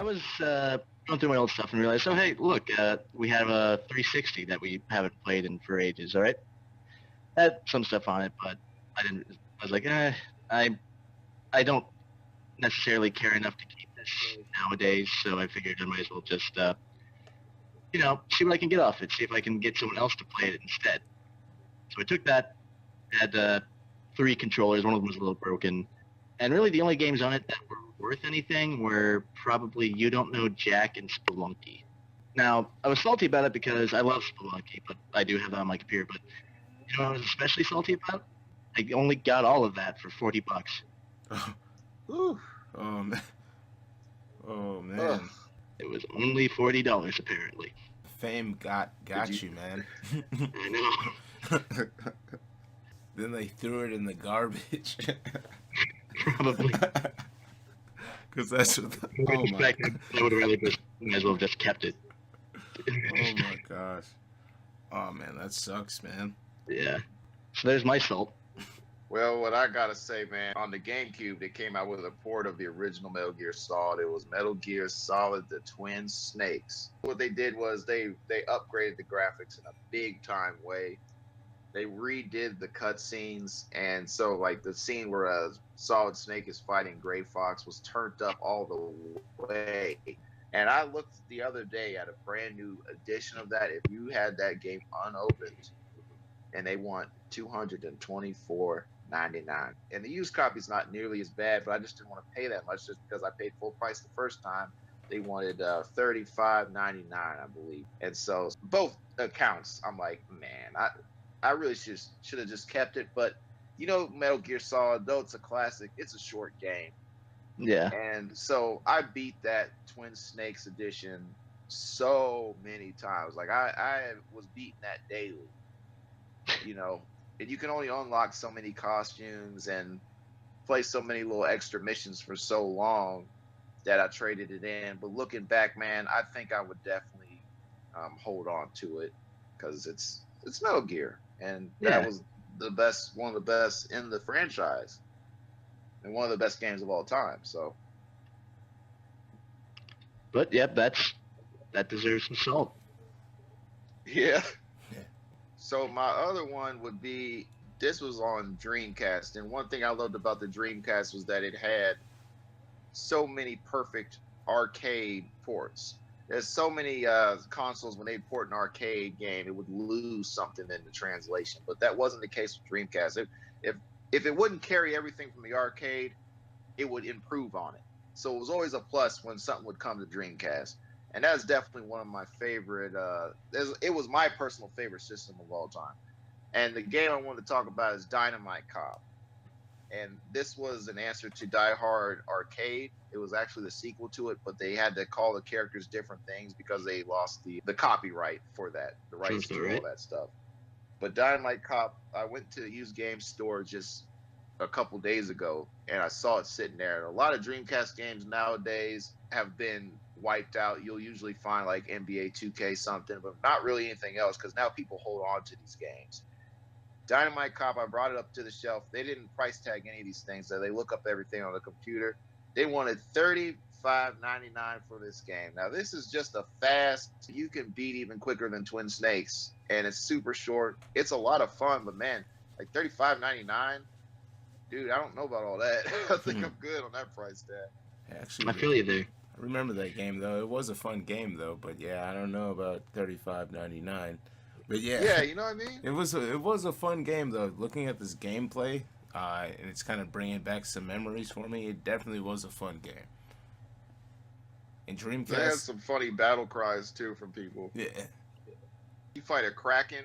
was going through my old stuff and realized, oh hey, look, we have a 360 that we haven't played in for ages. All right, had some stuff on it, but I didn't. I was like, I don't necessarily care enough to keep this nowadays, so I figured I might as well just see what I can get off it, see if I can get someone else to play it instead. So I took that, had 3 controllers. One of them was a little broken, and really the only games on it that were worth anything were probably You Don't Know Jack and Spelunky. Now, I was salty about it because I love Spelunky, but I do have that on my computer. But you know what I was especially salty about? I only got all of that for $40. Whew. Um, oh man. Ugh. It was only $40 apparently. Fame got you, man. I know. Then they threw it in the garbage. Probably. Because that's what. Oh my. I would have rather just might as well have just kept it. Oh my gosh. Oh man, that sucks, man. Yeah. So there's my salt. Well, what I gotta say, man, on the GameCube, they came out with a port of the original Metal Gear Solid. It was Metal Gear Solid: The Twin Snakes. What they did was they upgraded the graphics in a big time way. They redid the cutscenes, and so like the scene where Solid Snake is fighting Gray Fox was turned up all the way. And I looked the other day at a brand new edition of that. If you had that game unopened, and they want $224.99, and the used copy is not nearly as bad, but I just didn't want to pay that much just because I paid full price the first time. They wanted $35.99, I believe, and so both accounts, I'm like, man, I really should have just kept it. But Metal Gear Solid, though it's a classic, it's a short game. Yeah. And so I beat that Twin Snakes edition so many times. Like I was beating that daily. And you can only unlock so many costumes and play so many little extra missions for so long that I traded it in. But looking back, man, I think I would definitely hold on to it because it's Metal Gear, and that was one of the best in the franchise, and one of the best games of all time. So, but yep, that deserves some salt. Yeah. So my other one would be, this was on Dreamcast, and one thing I loved about the Dreamcast was that it had so many perfect arcade ports. There's so many consoles, when they port an arcade game, it would lose something in the translation, but that wasn't the case with Dreamcast. If it wouldn't carry everything from the arcade, it would improve on it. So it was always a plus when something would come to Dreamcast. And that's definitely one of my favorite. It was my personal favorite system of all time. And the game I wanted to talk about is Dynamite Cop. And this was an answer to Die Hard Arcade. It was actually the sequel to it, but they had to call the characters different things because they lost the copyright for that, the rights to all that stuff. But Dynamite Cop, I went to the used game store just a couple days ago, and I saw it sitting there. And a lot of Dreamcast games nowadays have been wiped out. You'll usually find like NBA 2K something, but not really anything else because now people hold on to these games. Dynamite Cop, I brought it up to the shelf. They didn't price tag any of these things, so they look up everything on the computer. They wanted $35.99 for this game. Now, this is just a fast, you can beat even quicker than Twin Snakes, and it's super short. It's a lot of fun, but man, like $35.99, dude, I don't know about all that. I think I'm good on that price tag. Actually, I feel you there. I remember that game though. It was a fun game though, but yeah, I don't know about $35.99. But yeah, you know what I mean. It was a fun game though. Looking at this gameplay, and it's kind of bringing back some memories for me. It definitely was a fun game. And Dreamcast, they had some funny battle cries too from people. Yeah, you fight a Kraken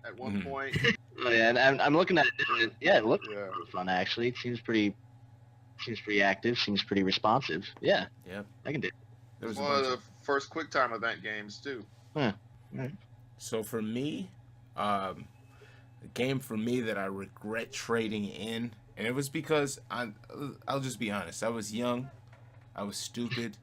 at one point. Oh, yeah, and I'm looking at it. Yeah, it looks fun actually. It seems pretty active. Seems pretty responsive. Yeah. Yeah. I can do it. It was one of the first QuickTime event games too. Huh. Right. So for me, a game for me that I regret trading in, and it was because I'll just be honest. I was young, I was stupid,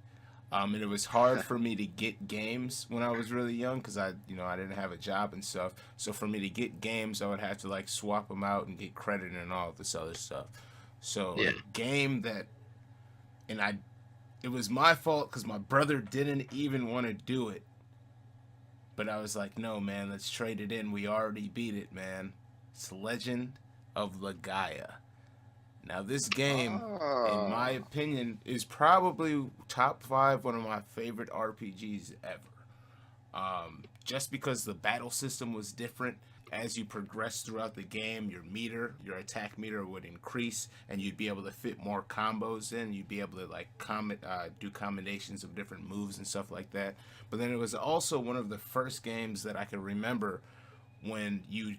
and it was hard for me to get games when I was really young because I didn't have a job and stuff. So for me to get games, I would have to like swap them out and get credit and all this other stuff. So a game that, and It was my fault because my brother didn't even want to do it. But I was like, no, man, let's trade it in. We already beat it, man. It's Legend of Legaia. Now, this game, in my opinion, is probably top 5 one of my favorite RPGs ever. Just because the battle system was different. As you progress throughout the game, your attack meter would increase, and you'd be able to fit more combos in. You'd be able to like do combinations of different moves and stuff like that. But then it was also one of the first games that I can remember when you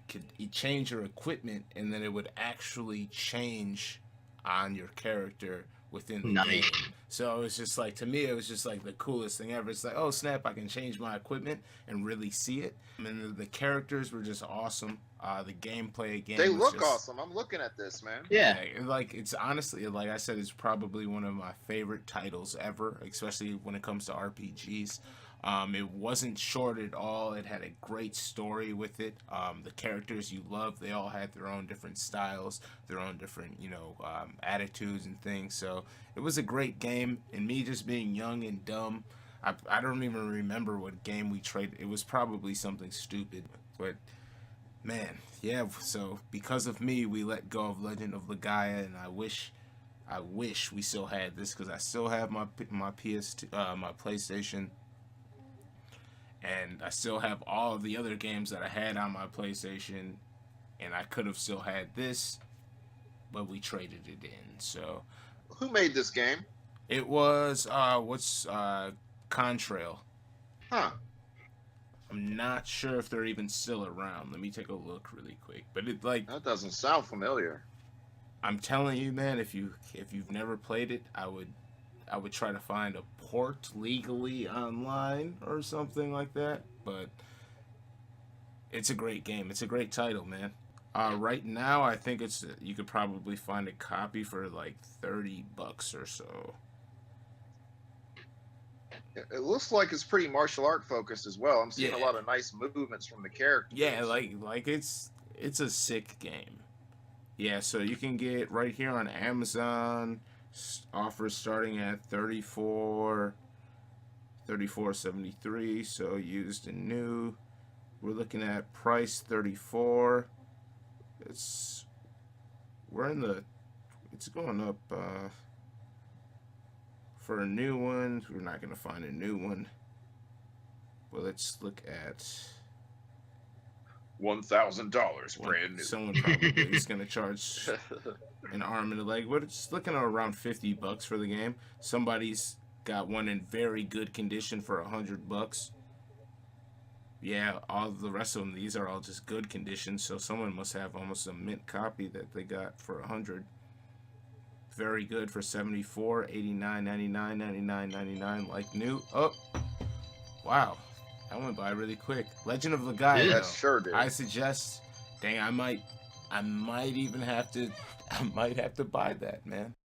change your equipment, and then it would actually change on your character within the game. So it was just like, to me, it was just like the coolest thing ever. It's like, oh snap, I can change my equipment and really see it. And the characters were just awesome. The gameplay again, they look awesome. I'm looking at this, man. Yeah, like it's honestly, like I said, it's probably one of my favorite titles ever, especially when it comes to RPGs. It wasn't short at all. It had a great story with it. The characters you love, they all had their own different styles, their own different, attitudes and things. So it was a great game. And me just being young and dumb, I don't even remember what game we traded. It was probably something stupid. But, man, yeah. So because of me, we let go of Legend of Legaia, and I wish we still had this, because I still have my PS2, my PlayStation. And I still have all of the other games that I had on my PlayStation, and I could have still had this, but we traded it in. So, who made this game? It was Contrail. Huh. I'm not sure if they're even still around. Let me take a look really quick. But that doesn't sound familiar. I'm telling you, man, if you've never played it, I would try to find a port legally online or something like that. But it's a great game. It's a great title, man. Right now, I think you could probably find a copy for like $30 or so. It looks like it's pretty martial art focused as well. I'm seeing a lot of nice movements from the characters. Yeah, like it's a sick game. Yeah, so you can get right here on Amazon. Offers starting at $34.73. So used and new, we're looking at price $34. It's going up for a new one. We're not gonna find a new one, but let's look at $1,000 brand new. Someone probably is gonna charge an arm and a leg, but it's looking at around $50 for the game. Somebody's got one in very good condition for $100. Yeah, all the rest of them, these are all just good condition, so someone must have almost a mint copy that they got for $100. Very good for $74, $89, $99, $99, $99, like new. Oh, wow, that went by really quick. Legend of Legaia. Yeah, sure did. I suggest, dang, I might even have to buy that, man.